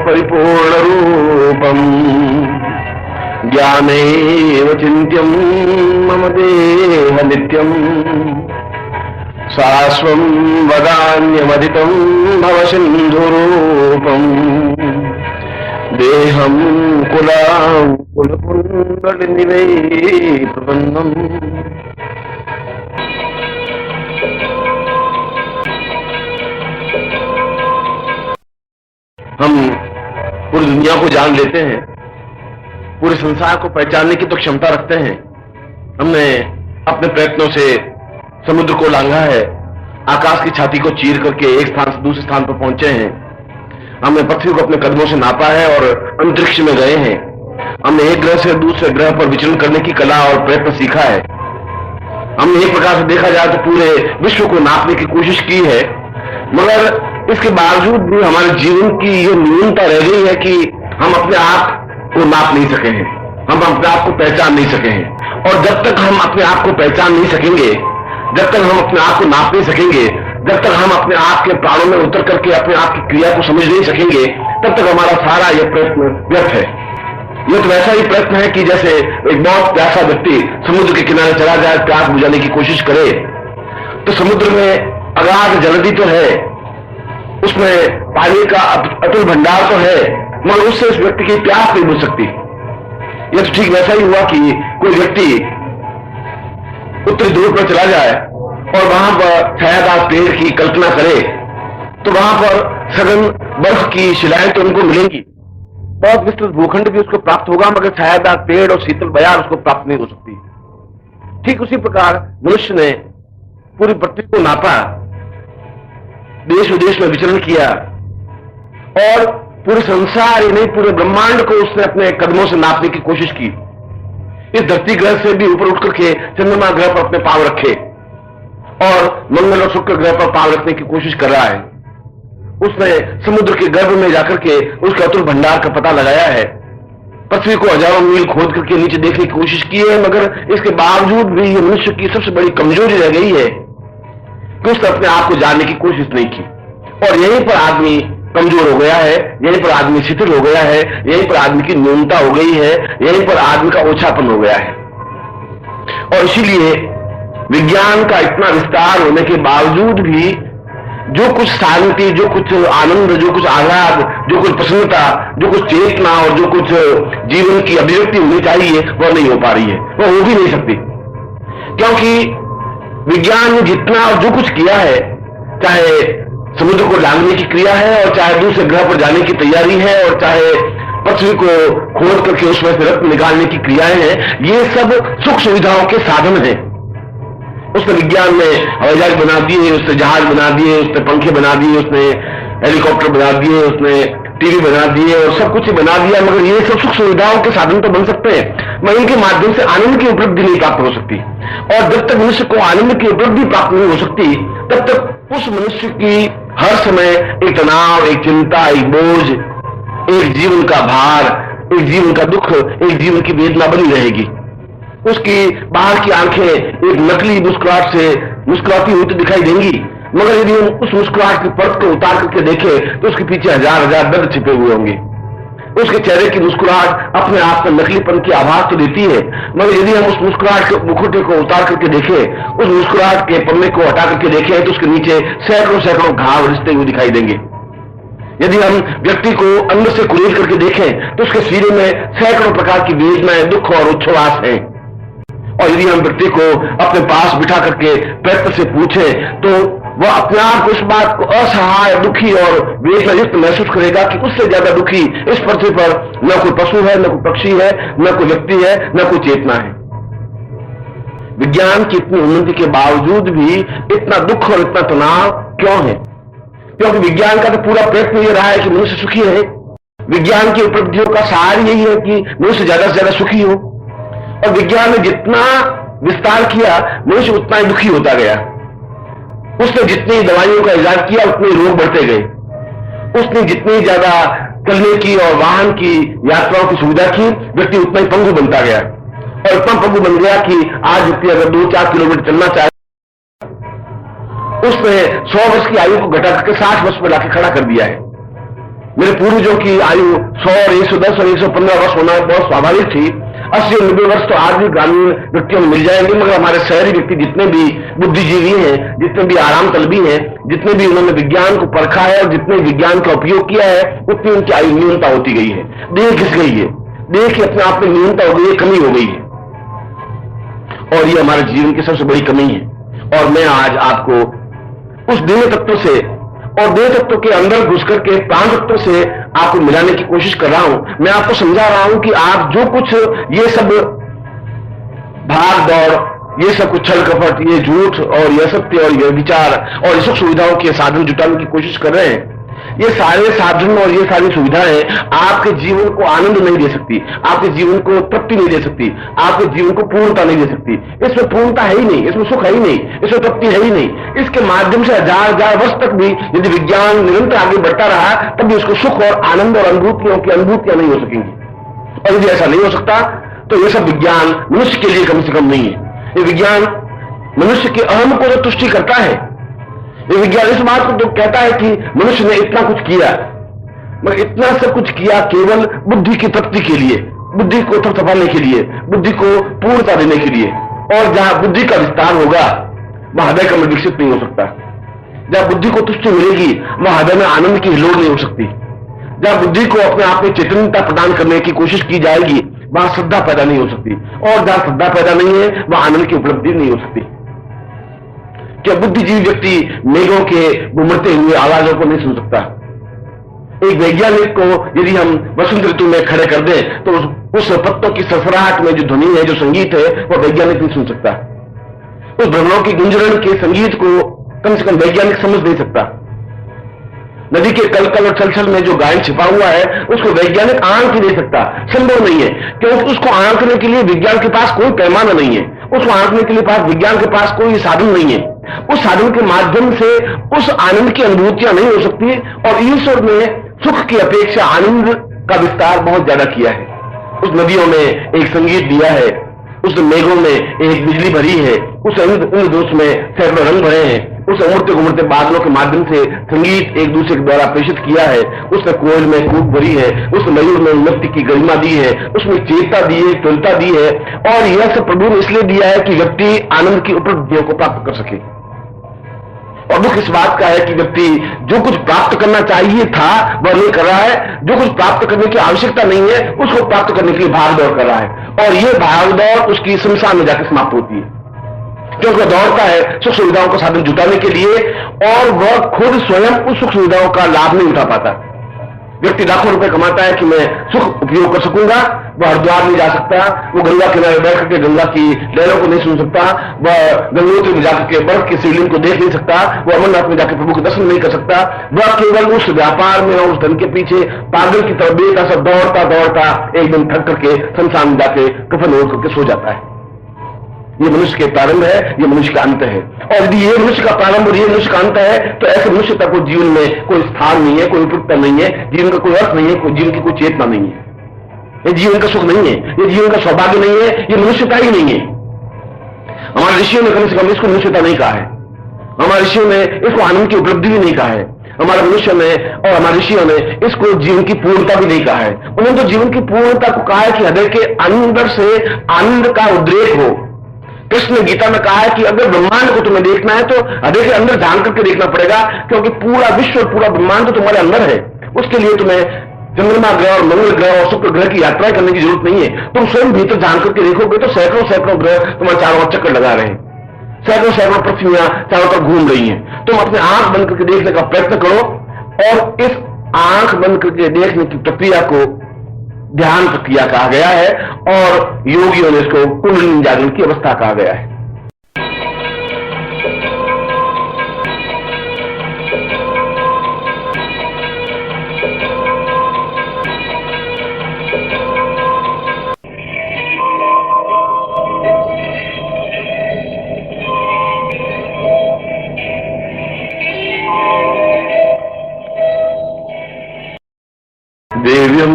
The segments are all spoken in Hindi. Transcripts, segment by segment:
परिपूर्ण रूपम ज्ञानेव चिन्त्यं मम देह नित्यं शाश्वं वदान्यमदितं भवसिन्धुरूपम् देहं कुलाकुलकुण्डलिनिवै प्रपन्नम्। हम पूरी दुनिया को जान लेते हैं, पूरे संसार को पहचानने की तो क्षमता रखते हैं। हमने अपने प्रयत्नों से समुद्र को लांघा है, आकाश की छाती को चीर करके एक स्थान से दूसरे स्थान पर पहुंचे हैं। हमने पृथ्वी को अपने कदमों से नापा है और अंतरिक्ष में गए हैं। हमने एक ग्रह से दूसरे ग्रह पर विचरण करने की कला और प्रयत्न सीखा है। हमने एक प्रकार से देखा जाए तो पूरे विश्व को नापने की कोशिश की है, मगर इसके बावजूद भी हमारे जीवन की ये न्यूनता रह गई है कि हम अपने आप को नाप नहीं सके हैं, हम अपने आप को पहचान नहीं सके हैं। और जब तक हम अपने आप को पहचान नहीं सकेंगे, जब तक हम अपने आप को नाप नहीं सकेंगे, जब तक हम अपने आप के प्राणों में उतर करके अपने आप की क्रिया को समझ नहीं सकेंगे, तब तक हमारा सारा यह प्रयत्न व्यर्थ है। यह तो वैसा ही प्रयत्न है कि जैसे एक बहुत प्यासा व्यक्ति समुद्र के किनारे चला जाए, प्यास बुझाने की कोशिश करे, तो समुद्र में अगाध जलधि तो है, उसमें पानी का अतुल भंडार तो है, मगर उससे उस व्यक्ति की प्यास नहीं बुझ सकती। यह तो ठीक वैसा ही हुआ कि कोई व्यक्ति उत्तरी ध्रुव पर चला जाए और वहां पर छायादार पेड़ की कल्पना करे, तो वहां पर सघन बर्फ की शिलाएं तो उनको मिलेंगी, बहुत विस्तृत भूखंड भी उसको प्राप्त होगा, मगर छायादार पेड़ और शीतल बयार उसको प्राप्त नहीं हो सकती। ठीक उसी प्रकार मनुष्य ने पूरी पृथ्वी को नापा, देश विदेश में विचरण किया और पूरे संसार ही नहीं पूरे ब्रह्मांड को उसने अपने कदमों से नापने की कोशिश की। इस धरती ग्रह से भी ऊपर उठ करके चंद्रमा ग्रह पर अपने पांव रखे और मंगल और शुक्र ग्रह पर पांव रखने की कोशिश कर रहा है। उसने समुद्र के गर्भ में जाकर के उसके अतुल भंडार का पता लगाया है। पृथ्वी को हजारों मील खोद करके नीचे देखने की कोशिश की है, मगर इसके बावजूद भी ये मनुष्य की सबसे बड़ी कमजोरी रह गई है कि उसने अपने आप को जानने की कोशिश नहीं की। और यहीं पर आदमी कमजोर हो गया है, यहीं पर आदमी शिथिल हो गया है, यहीं पर आदमी की न्यूनता हो गई है, यहीं पर आदमी का ओछापन हो गया है। और इसीलिए विज्ञान का इतना विस्तार होने के बावजूद भी जो कुछ शांति, जो कुछ आनंद, जो कुछ आह्लाद, जो कुछ प्रसन्नता, जो कुछ चेतना और जो कुछ जीवन की अभिव्यक्ति होनी चाहिए वह नहीं हो पा रही है, वह हो भी नहीं सकती। क्योंकि विज्ञान ने जितना और जो कुछ किया है, चाहे समुद्र को लांघने की क्रिया है और चाहे दूसरे ग्रह पर जाने की तैयारी है और चाहे पृथ्वी को खोद करके उसमें से रत्न निकालने की क्रियाएं हैं, ये सब सुख सुविधाओं के साधन हैं। उसने विज्ञान में हवाई जहाज बना दिए, उसने जहाज बना दिए, उसने पंखे बना दिए, उसने हेलीकॉप्टर बना दिए, उसने टीवी बना दिए और सब कुछ बना दिया, मगर ये सब सुख सुविधाओं के साधन तो बन सकते हैं, मगर इनके माध्यम से आनंद की उपलब्धि नहीं प्राप्त हो सकती। और जब तक मनुष्य को आनंद की उपलब्धि प्राप्त नहीं हो सकती, तब तक उस मनुष्य की हर समय एक तनाव, एक चिंता, एक बोझ, एक जीवन का भार, एक जीवन का दुख, एक जीवन की वेदना बनी रहेगी। उसकी बाहर की आंखें एक नकली मुस्कुराहट से मुस्कुराती हुई तो दिखाई देंगी, मगर यदि हम उस मुस्कुराहट की परत को उतार करके देखें तो उसके पीछे हजार हजार दर्द छिपे हुए होंगे। उसके चेहरे की मुस्कुराहट अपने आप में नकलीपन की आभास तो देती है, मगर यदि हम उस मुस्कुराहट के मुखौटे को उतार करके देखें, उस मुस्कुराहट के पन्ने को हटा करके देखें, तो उसके नीचे सैकड़ों सैकड़ों घाव रिश्ते हुए दिखाई देंगे। यदि हम व्यक्ति को अंदर से कुरेद करके देखें तो उसके सीने में सैकड़ों प्रकार की वेदनाएं, दुख और उच्छ्वास हैं। और यदि हम व्यक्ति को अपने पास बिठा करके प्रयत्न से पूछें तो वह अपने आप को इस बात को असहाय, दुखी और वेदनायुक्त महसूस करेगा कि उससे ज्यादा दुखी इस पृथ्वी पर न कोई पशु है, न कोई पक्षी है, न कोई व्यक्ति है, न कोई चेतना है। विज्ञान की इतनी उन्नति के बावजूद भी इतना दुख और इतना तनाव क्यों है? क्योंकि विज्ञान का तो पूरा प्रयत्न यह रहा है कि मनुष्य सुखी रहे। विज्ञान की उपलब्धियों का सार यही है कि मनुष्य ज्यादा से ज्यादा सुखी हो, और विज्ञान ने जितना विस्तार किया मनुष्य उतना ही दुखी होता गया। उसने जितनी दवाइयों का इजाद किया उतने रोग बढ़ते गए। उसने जितनी ज्यादा चलने की और वाहन की यात्राओं की सुविधा की, व्यक्ति उतना ही पंगु बनता गया, और इतना पंगु बन गया कि आज व्यक्ति अगर 2-4 किलोमीटर चलना चाहे उसने 100 वर्ष की आयु को घटा करके 60 वर्ष में लाके खड़ा कर दिया है। मेरे पूर्वजों की आयु 100 और 110 और 115 वर्ष होना बहुत स्वाभाविक थी। 80 और 90 वर्ष तो आज भी ग्रामीण व्यक्तियों में मिल जाएंगे, मगर हमारे शहरी व्यक्ति जितने भी बुद्धिजीवी हैं, जितने भी आराम तलबी हैं, जितने भी उन्होंने विज्ञान को परखा है और जितने विज्ञान का उपयोग किया है, उतनी उनकी आयु न्यूनता होती गई है। देह घिस गई है, देह की अपने आप में न्यूनता हो गई है, कमी हो गई है, और ये हमारे जीवन की सबसे बड़ी कमी है। और मैं आज आपको उस देह तत्व से और देह तत्व के अंदर घुस करके प्राण तत्व से आपको मिलाने की कोशिश कर रहा हूं। मैं आपको समझा रहा हूं कि आप जो कुछ ये सब भाग दौड़, ये सब कुछ छल कपट, ये झूठ और ये सत्य और ये विचार और ये सुख सुविधाओं के साधन जुटाने की कोशिश कर रहे हैं, ये सारे साधन और ये सारी सुविधाएं आपके जीवन को आनंद नहीं दे सकती, आपके जीवन को तृप्ति नहीं दे सकती, आपके जीवन को पूर्णता नहीं दे सकती। इसमें पूर्णता है ही नहीं, इसमें सुख है ही नहीं, इसमें तृप्ति है ही नहीं। इसके माध्यम से हजार वर्ष तक भी यदि विज्ञान निरंतर आगे बढ़ता रहा तब भी उसको सुख और आनंद और अनुभूतियों की अनुभूतियां नहीं हो सकेंगी। और यदि ऐसा नहीं हो सकता तो यह सब विज्ञान मनुष्य के लिए कम से कम नहीं है। ये विज्ञान मनुष्य के अहम को तो तुष्टि करता है। ये विज्ञान इस बात को तो कहता है कि मनुष्य ने इतना कुछ किया, मगर इतना सब कुछ किया केवल बुद्धि की तृप्ति के लिए, बुद्धि को थपथपाने के लिए, बुद्धि को पूर्णता देने के लिए। और जहां बुद्धि का विस्तार होगा वहां हृदय का मन विकसित नहीं हो सकता। जहां बुद्धि को तुष्टि मिलेगी वहां हृदय में आनंद की हिलोड़ नहीं हो सकती। जहां बुद्धि को अपने आप में चेतनता प्रदान करने की कोशिश की जाएगी वहां श्रद्धा पैदा नहीं हो सकती, और जहां श्रद्धा पैदा नहीं है वहां आनंद की उपलब्धि नहीं हो सकती। क्या बुद्धिजीवी व्यक्ति मेघों के घुमड़ते हुए आवाजों को नहीं सुन सकता? एक वैज्ञानिक को यदि हम वसंत ऋतु में खड़े कर दें तो उस पत्तों की सरसराहट में जो ध्वनि है, जो संगीत है, वह वैज्ञानिक नहीं सुन सकता। उस भ्रमणों की गुंजरण के संगीत को कम से कम वैज्ञानिक समझ नहीं सकता। नदी के कलकल और छलछल में जो गायन छिपा हुआ है उसको वैज्ञानिक आंक ही नहीं सकता, संभव नहीं है, क्योंकि उसको आंकने के लिए विज्ञान के पास कोई पैमाना नहीं है, उसको आंकने के लिए विज्ञान के पास कोई साधन नहीं है। उस साधन के माध्यम से उस आनंद की अनुभूतियां नहीं हो सकती, और ईश्वर ने सुख की अपेक्षा आनंद का विस्तार बहुत ज्यादा किया है। उस नदियों में एक संगीत दिया है, उस मेघों में एक बिजली भरी है, उस इंद्रधनुष में सैकड़ों रंग भरे हैं, उस उमड़ते घुमड़ते बादलों के माध्यम से संगीत एक दूसरे के द्वारा प्रेषित किया है, उसने कोयल में कूक भरी है, उसने मयूर में उन्नति की गरिमा दी है, उसमें चेतता दी है, तुलता दी है, और यह सब प्रभु ने इसलिए दिया है कि व्यक्ति आनंद की उपलब्धियों को प्राप्त कर सके। और दुख इस बात का है कि व्यक्ति जो कुछ प्राप्त करना चाहिए था वह नहीं कर रहा है, जो कुछ प्राप्त करने की आवश्यकता नहीं है उसको प्राप्त करने के लिए भाग दौड़ कर रहा है, और यह भाग दौड़ उसकी शमशान में जाकर समाप्त होती है, क्योंकि वह दौड़ता है सुख सुविधाओं का साधन जुटाने के लिए, और वह खुद स्वयं उस सुख सुविधाओं का लाभ नहीं उठा पाता। व्यक्ति लाखों रुपए कमाता है कि मैं सुख उपयोग कर सकूंगा, वह हरिद्वार नहीं जा सकता, वो गंगा किनारे बैठ करके गंगा की लहरों को नहीं सुन सकता, वह गंगोत्री में जाकर के बर्फ की शिवलिंग को देख नहीं सकता, वह अमरनाथ में जाकर प्रभु के दर्शन नहीं कर सकता, वह केवल उस व्यापार में और उस धन के पीछे पागल की तरह बेटा सब दौड़ता दौड़ता एक दिन थक करके शमशान में जाके कफन ओढ़ करके सो जाता है। ये मनुष्य के प्रारंभ है, ये मनुष्य का अंत है, और यदि ये मनुष्य का प्रारंभ और ये मनुष्य का अंत है तो ऐसे मनुष्यता को जीवन में कोई स्थान नहीं है, कोई उपयुक्तता नहीं है, जीवन का कोई अर्थ नहीं है, कोई जीवन की कोई चेतना नहीं है, ये जीवन का सुख नहीं है, ये जीवन का सौभाग्य नहीं है, ये मनुष्यता ही नहीं है। हमारे ऋषियों ने कम से कम इसको मनुष्यता नहीं कहा है, हमारे ऋषियों ने इसको आनंद की उपलब्धि भी नहीं कहा है, हमारे मनुष्य ने और हमारे ऋषियों ने इसको जीवन की पूर्णता भी नहीं कहा है। उन्होंने तो जीवन की पूर्णता को कहा है कि हृदय के अंदर से आनंद का उद्रेक हो। कृष्ण ने गीता में कहा है कि अगर ब्रह्मांड को तुम्हें देखना है तो हृदय के अंदर झांक करके देखना पड़ेगा, क्योंकि पूरा विश्व और पूरा ब्रह्मांड तो तुम्हारे अंदर है। उसके लिए तुम्हें चंद्रमा ग्रह और मंगल ग्रह और शुक्र ग्रह की यात्राएं करने की जरूरत नहीं है। तुम स्वयं भीतर झांक करके देखोगे तो सैकड़ों सैकड़ों ग्रह तुम्हारे चारों ओर चक्कर लगा रहे हैं, सैकड़ों सैकड़ों पृथ्वियां चारों तरफ घूम रही हैं। तुम अपने आंख बंद करके देखने का प्रयत्न करो, और इस आंख बंद करके देखने की प्रक्रिया को ध्यान प्रक्रिया कहा गया है, और योगियों ने इसको कुंडलिनी जागरण की अवस्था कहा गया है। देव्यं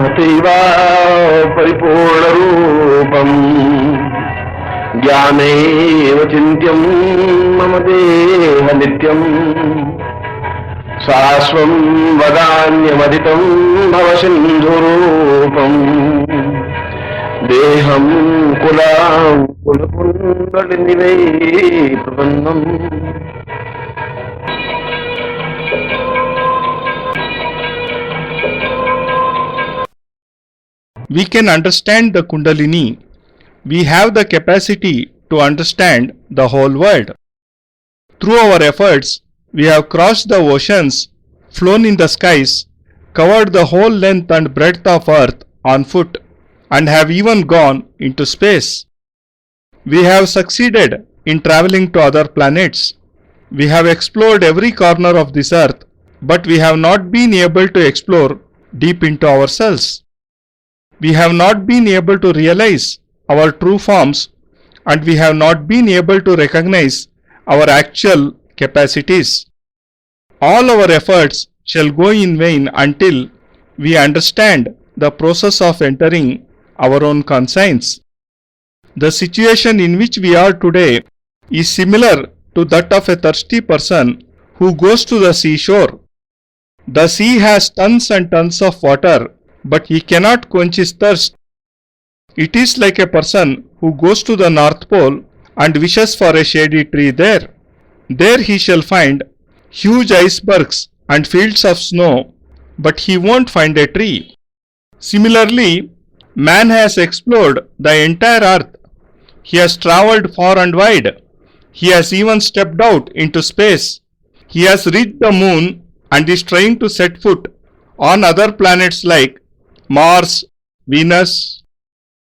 हतैवा परिपूर्णरूपम् ज्ञानेव चिन्त्यं मम देह नित्यम् शाश्वं वदान्यमदितं भवसिन्धुरूपम् देहं कुलाकुलकुण्डलिनिवै प्रपन्नम् We can understand the Kundalini. We have the capacity to understand the whole world. Through our efforts, we have crossed the oceans, flown in the skies, covered the whole length and breadth of earth on foot, and have even gone into space. We have succeeded in traveling to other planets. We have explored every corner of this earth, but we have not been able to explore deep into ourselves. We have not been able to realize our true forms, and we have not been able to recognize our actual capacities. All our efforts shall go in vain until we understand the process of entering our own conscience. The situation in which we are today is similar to that of a thirsty person who goes to the seashore. The sea has tons and tons of water, but he cannot quench his thirst. It is like a person who goes to the North Pole and wishes for a shady tree there. There he shall find huge icebergs and fields of snow, but he won't find a tree. Similarly, man has explored the entire earth. He has travelled far and wide. He has even stepped out into space. He has reached the moon and is trying to set foot on other planets like Mars, Venus.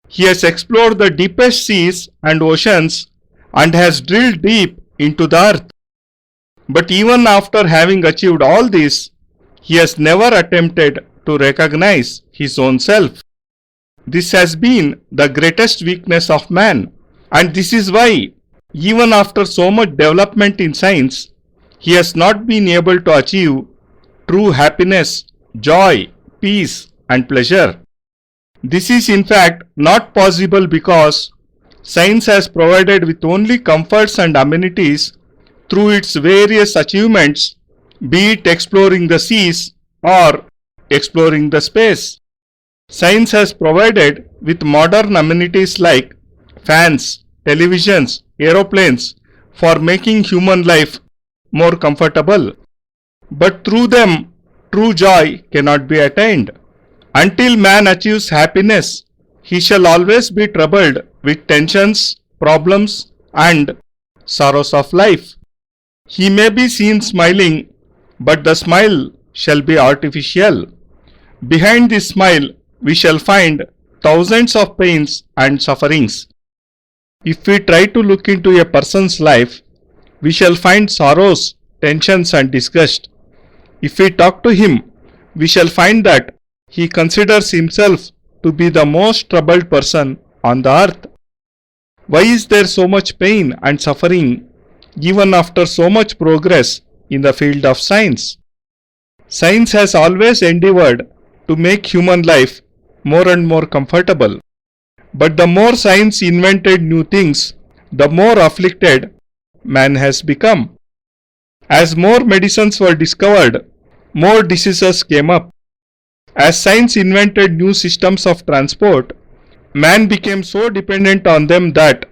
He has explored the deepest seas and oceans and has drilled deep into the earth. But even after having achieved all this, he has never attempted to recognize his own self. This has been the greatest weakness of man, and this is why, even after so much development in science, he has not been able to achieve true happiness, joy, peace, and pleasure. This is in fact not possible because science has provided with only comforts and amenities through its various achievements, be it exploring the seas or exploring the space. Science has provided with modern amenities like fans, televisions, aeroplanes for making human life more comfortable. But through them, true joy cannot be attained. Until man achieves happiness, he shall always be troubled with tensions, problems, and sorrows of life. He may be seen smiling, but the smile shall be artificial. Behind this smile, we shall find thousands of pains and sufferings. If we try to look into a person's life, we shall find sorrows, tensions, and disgust. If we talk to him, we shall find that he considers himself to be the most troubled person on the earth. Why is there so much pain and suffering even after so much progress in the field of science? Science has always endeavored to make human life more and more comfortable. But the more science invented new things, the more afflicted man has become. As more medicines were discovered, more diseases came up. As science invented new systems of transport, man became so dependent on them that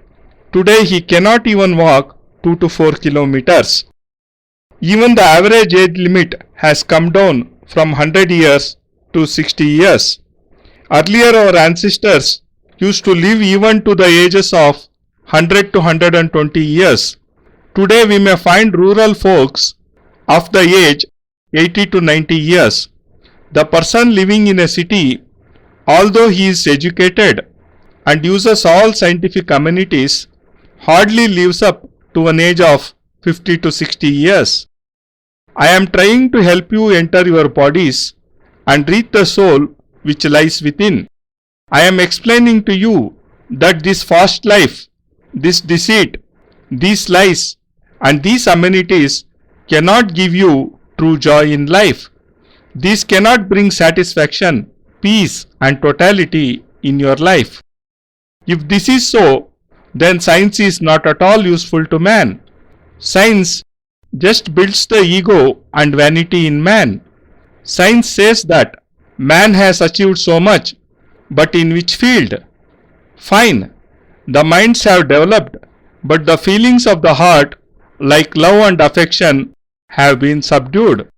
today he cannot even walk 2 to 4 kilometers. Even the average age limit has come down from 100 years to 60 years. Earlier our ancestors used to live even to the ages of 100 to 120 years. Today we may find rural folks of the age 80 to 90 years. The person living in a city, although he is educated and uses all scientific amenities, hardly lives up to an age of 50 to 60 years. I am trying to help you enter your bodies and reach the soul which lies within. I am explaining to you that this fast life, this deceit, these lies, and these amenities cannot give you true joy in life. These cannot bring satisfaction, peace, and totality in your life. If this is so, then science is not at all useful to man. Science just builds the ego and vanity in man. Science says that man has achieved so much, but in which field? Fine, the minds have developed, but the feelings of the heart, like love and affection, have been subdued.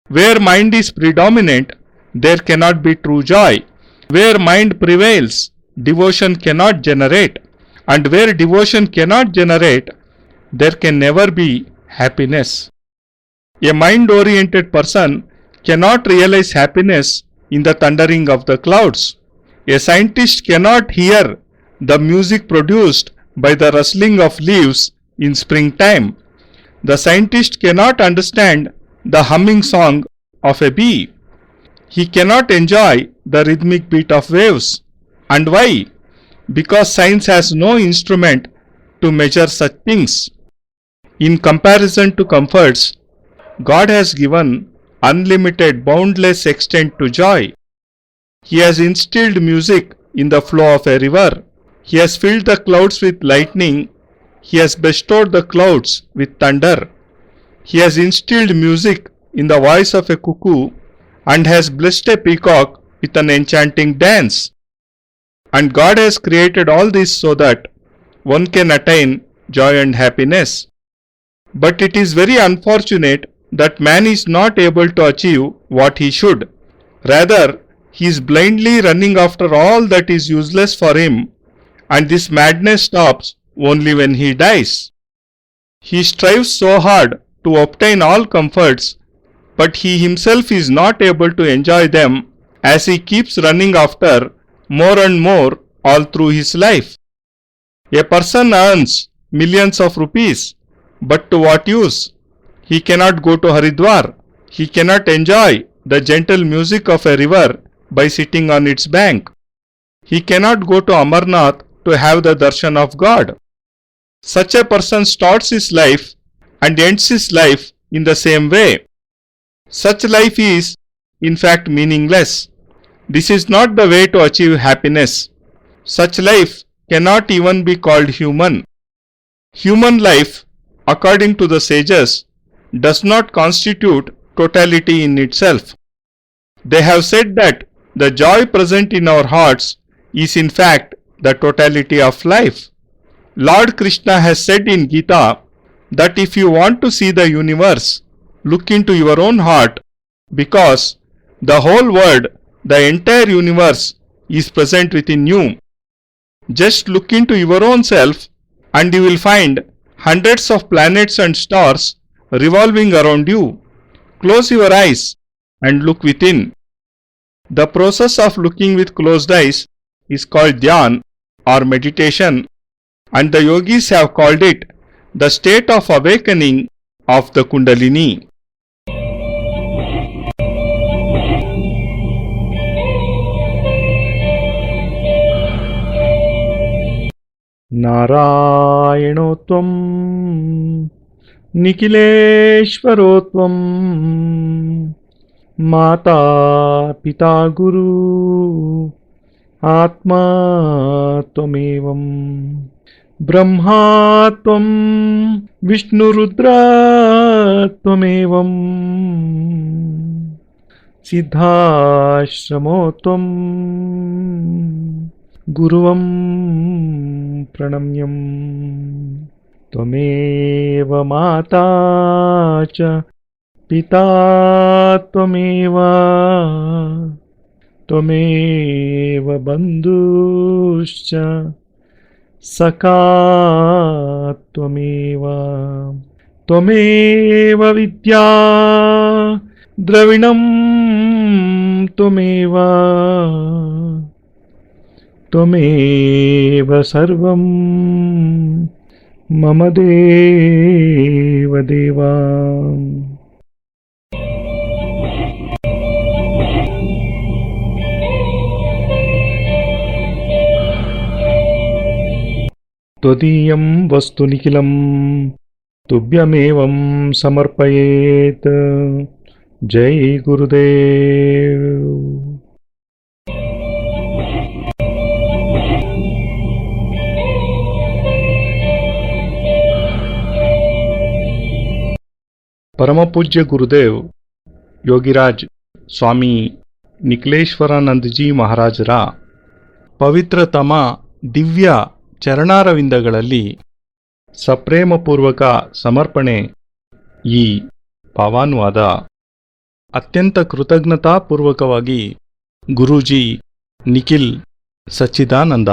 Where mind is predominant, there cannot be true joy. Where mind prevails, devotion cannot generate. And where devotion cannot generate, there can never be happiness. A mind-oriented person cannot realize happiness in the thundering of the clouds. A scientist cannot hear the music produced by the rustling of leaves in springtime. The scientist cannot understand the humming song of a bee. He cannot enjoy the rhythmic beat of waves. And why? Because science has no instrument to measure such things. In comparison to comforts, God has given unlimited, boundless extent to joy. He has instilled music in the flow of a river. He has filled the clouds with lightning. He has bestowed the clouds with thunder. He has instilled music in the voice of a cuckoo and has blessed a peacock with an enchanting dance. And God has created all this so that one can attain joy and happiness. But it is very unfortunate that man is not able to achieve what he should. Rather, he is blindly running after all that is useless for him, and this madness stops only when he dies. He strives so hard to obtain all comforts, but he himself is not able to enjoy them as he keeps running after more and more all through his life. A person earns millions of rupees, but to what use? He cannot go to Haridwar. He cannot enjoy the gentle music of a river by sitting on its bank. He cannot go to Amarnath to have the darshan of God. Such a person starts his life and ends his life in the same way. Such life is, in fact, meaningless. This is not the way to achieve happiness. Such life cannot even be called human. Human life, according to the sages, does not constitute totality in itself. They have said that the joy present in our hearts is in fact the totality of life. Lord Krishna has said in Gita that if you want to see the universe, look into your own heart, because the whole world, the entire universe, is present within you. Just look into your own self and you will find hundreds of planets and stars revolving around you. Close your eyes and look within. The process of looking with closed eyes is called dhyan or meditation, and the yogis have called it the state of awakening of the Kundalini. Narayanotvam Nikhileshwarotvam Mata Pita Guru Atma Twamevam Brahma Tvam Vishnu Rudra Twamevam Siddhashramo Guruvam Pranamyam Tvameva Mata Cha Pita Tvameva Tvameva Bandhuscha Saka Tvameva Tvameva Vidya Dravinam Tvameva Tvameva Sarvam Mama Deva Deva. Twadeeyam Vastu Nikhilam Tubyamevam Samarpayeth. Jai Gurudev. ಪರಮಪೂಜ್ಯ ಗುರುದೇವ್ ಯೋಗಿರಾಜ್ ಸ್ವಾಮಿ ನಿಖಿಲೇಶ್ವರಾನಂದಜಿ ಮಹಾರಾಜರ ಪವಿತ್ರತಮ ದಿವ್ಯ ಚರಣಾರವಿಂದಗಳಲ್ಲಿ ಸಪ್ರೇಮಪೂರ್ವಕ ಸಮರ್ಪಣೆ. ಈ ಭಾವಾನುವಾದ ಅತ್ಯಂತ ಕೃತಜ್ಞತಾಪೂರ್ವಕವಾಗಿ ಗುರೂಜಿ ನಿಖಿಲ್ ಸಚ್ಚಿದಾನಂದ.